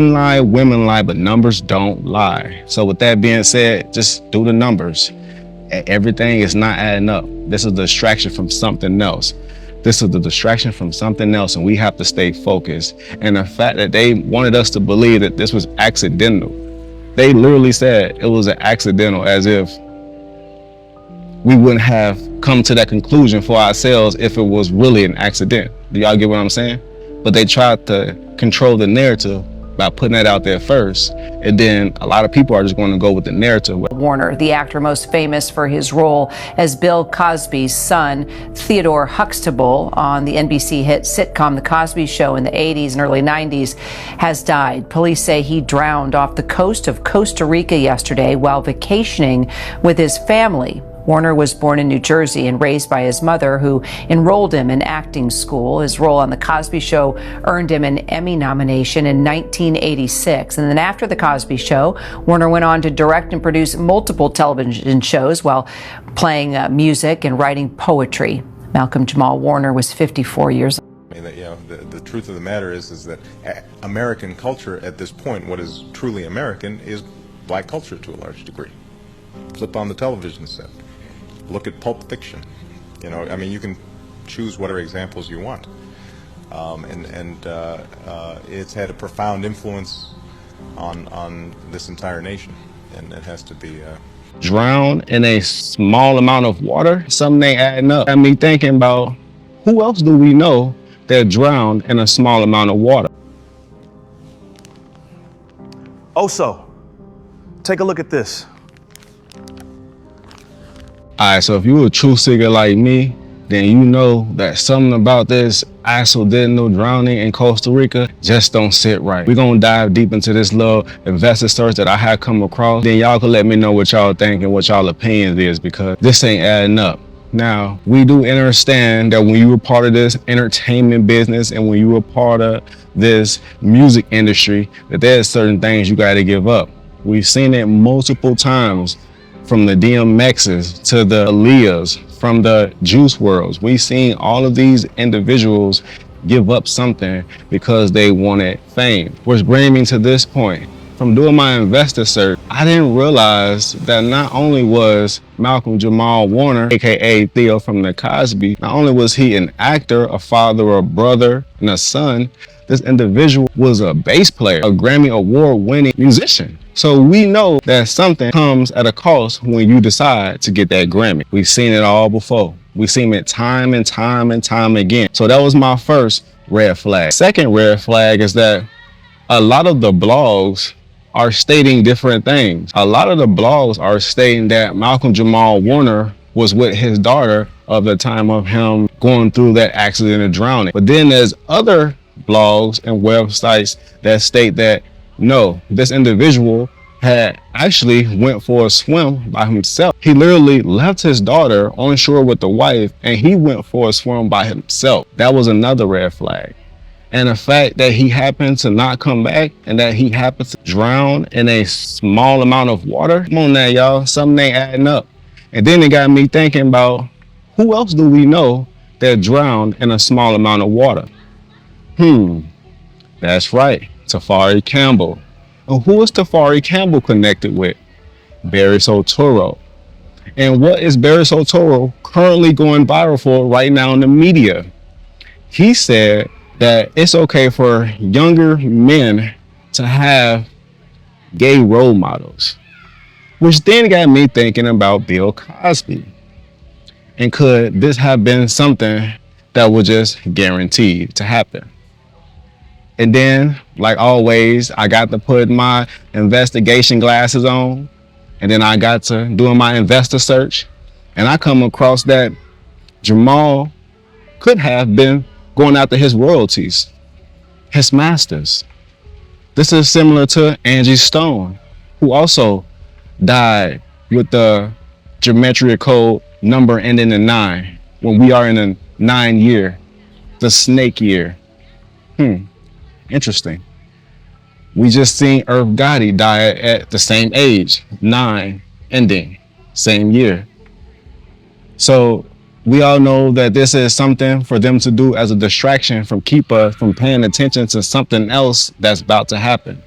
Men lie, women lie, but numbers don't lie. So with that being said, just do the numbers. Everything is not adding up. This is a distraction from something else. This is the distraction from something else, and we have to stay focused. And the fact that they wanted us to believe that this was accidental. They literally said it was an accidental, as if we wouldn't have come to that conclusion for ourselves if it was really an accident. Do y'all get what I'm saying? But they tried to control the narrative by putting that out there first, and then a lot of people are just going to go with the narrative. Warner, the actor most famous for his role as Bill Cosby's son, Theodore Huxtable, on the NBC hit sitcom The Cosby Show in the 80s and early 90s, has died. Police say he drowned off the coast of Costa Rica yesterday while vacationing with his family. Warner was born in New Jersey and raised by his mother, who enrolled him in acting school. His role on The Cosby Show earned him an Emmy nomination in 1986. And then after The Cosby Show, Warner went on to direct and produce multiple television shows while playing music and writing poetry. Malcolm Jamal Warner was 54 years old. I mean, the truth of the matter is that American culture at this point, what is truly American, is black culture to a large degree. Flip on the television set. Look at Pulp Fiction. I mean, you can choose whatever examples you want. It's had a profound influence on this entire nation, and it has to be... Drown in a small amount of water? Something ain't adding up. Got me thinking about, who else do we know that drowned in a small amount of water? Oso, take a look at this. All right, so if you're a truth seeker like me, then you know that something about this accidental drowning in Costa Rica just don't sit right. We're gonna dive deep into this little investor search that I have come across. Then y'all can let me know what y'all think and what y'all opinions is, because this ain't adding up. Now, we do understand that when you were part of this entertainment business and when you were part of this music industry, that there's certain things you gotta give up. We've seen it multiple times, from the DMXs to the Aaliyahs, from the Juice WRLDs. We've seen all of these individuals give up something because they wanted fame. Which brings me to this point. From doing my investor search, I didn't realize that not only was Malcolm Jamal Warner, aka Theo from The Cosby, not only was he an actor, a father, a brother, and a son, this individual was a bass player, a Grammy Award-winning musician. So we know that something comes at a cost when you decide to get that Grammy. We've seen it all before. We've seen it time and time and time again. So that was my first red flag. Second red flag is that a lot of the blogs are stating different things. A lot of the blogs are stating that Malcolm Jamal Warner was with his daughter of the time of him going through that accident of drowning. But then there's other blogs and websites that state that no, this individual had actually went for a swim by himself. He literally left his daughter on shore with the wife and he went for a swim by himself. That was another red flag. And the fact that he happened to not come back and that he happened to drown in a small amount of water. Come on now, y'all, something ain't adding up. And then it got me thinking about, who else do we know that drowned in a small amount of water? That's right, Tafari Campbell. And who is Tafari Campbell connected with? Barry Soetoro. And what is Barry Soetoro currently going viral for right now in the media? He said that it's okay for younger men to have gay role models, which then got me thinking about Bill Cosby. And could this have been something that was just guaranteed to happen? And then, like always, I got to put my investigation glasses on, and then I got to doing my investor search, and I come across that Jamal could have been going after his royalties, his masters. This is similar to Angie Stone, who also died with the geometry code number ending in 9, when we are in a 9 year, the snake year. Interesting. We just seen Irv Gotti die at the same age, 9 ending, same year. So we all know that this is something for them to do as a distraction from keep us from paying attention to something else that's about to happen.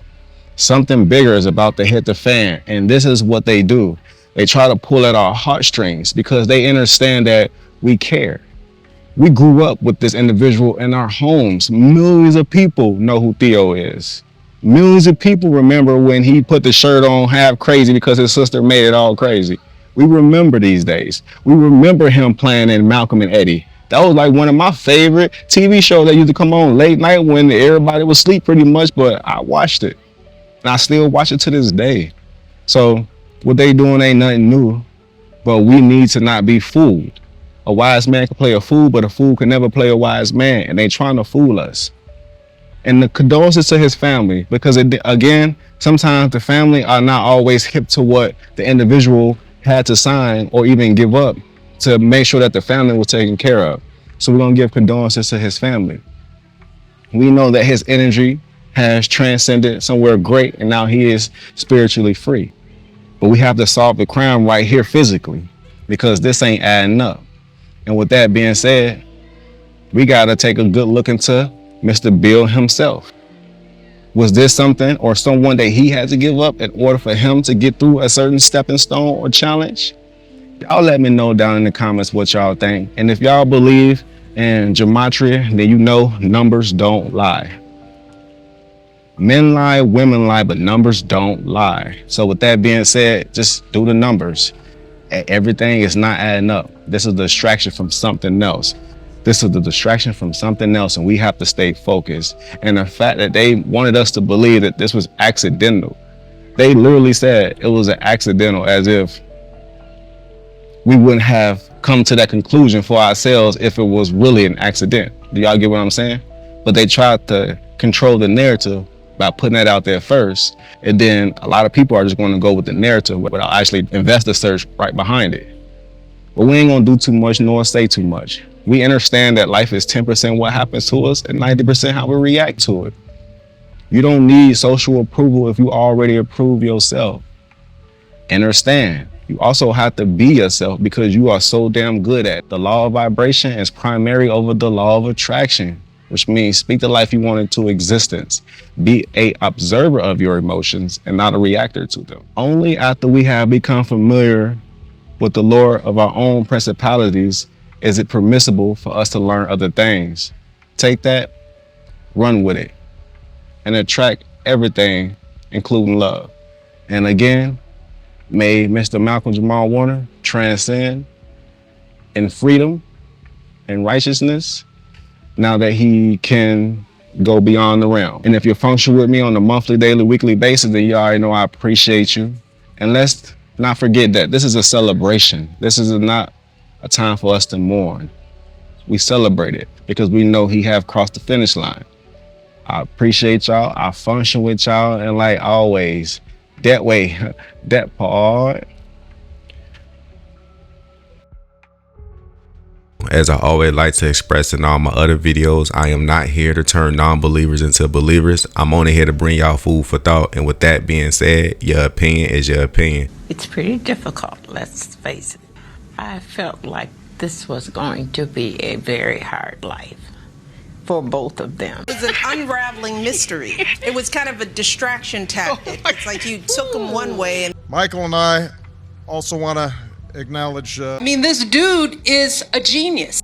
Something bigger is about to hit the fan, and this is what they do. They try to pull at our heartstrings because they understand that we care. We grew up with this individual in our homes. Millions of people know who Theo is. Millions of people remember when he put the shirt on half crazy because his sister made it all crazy. We remember these days. We remember him playing in Malcolm and Eddie. That was like one of my favorite TV shows that used to come on late night when everybody was asleep pretty much, but I watched it. And I still watch it to this day. So what they doing ain't nothing new, but we need to not be fooled. A wise man can play a fool, but a fool can never play a wise man, and they trying to fool us. And the condolences to his family, because again, sometimes the family are not always hip to what the individual had to sign or even give up to make sure that the family was taken care of. So we're gonna give condolences to his family. We know that his energy has transcended somewhere great, and now he is spiritually free. But we have to solve the crime right here physically, because this ain't adding up. And with that being said, we gotta take a good look into Mr. Bill himself. Was this something or someone that he had to give up in order for him to get through a certain stepping stone or challenge? Y'all let me know down in the comments what y'all think. And if y'all believe in gematria, then you know numbers don't lie. Men lie, women lie, but numbers don't lie. So with that being said, just do the numbers. Everything is not adding up. This is a distraction from something else. This is the distraction from something else, and we have to stay focused. And the fact that they wanted us to believe that this was accidental. They literally said it was an accidental, as if we wouldn't have come to that conclusion for ourselves if it was really an accident. Do y'all get what I'm saying? But they tried to control the narrative by putting that out there first, and then a lot of people are just going to go with the narrative without actually invest the search right behind it. But we ain't gonna do too much nor say too much. We understand that life is 10% what happens to us and 90% how we react to it. You don't need social approval if you already approve yourself. Understand, you also have to be yourself because you are so damn good at it. The law of vibration is primary over the law of attraction, which means speak the life you want into existence. Be an observer of your emotions and not a reactor to them. Only after we have become familiar with the lore of our own principalities is it permissible for us to learn other things. Take that, run with it, and attract everything, including love. And again, may Mr. Malcolm Jamal Warner transcend in freedom and righteousness now that he can go beyond the realm. And if you're functioning with me on a monthly, daily, weekly basis, then you already know I appreciate you. And let's not forget that this is a celebration. This is not a time for us to mourn. We celebrate it because we know he have crossed the finish line. I appreciate y'all. I function with y'all. And like always, that way, that part. As I always like to express in all my other videos, I am not here to turn non-believers into believers. I'm only here to bring y'all food for thought. And with that being said, your opinion is your opinion. It's pretty difficult, let's face it. I felt like this was going to be a very hard life for both of them. It was an unraveling mystery. It was kind of a distraction tactic. It's like you took them one way and... Michael and I also want to acknowledge... I mean, this dude is a genius.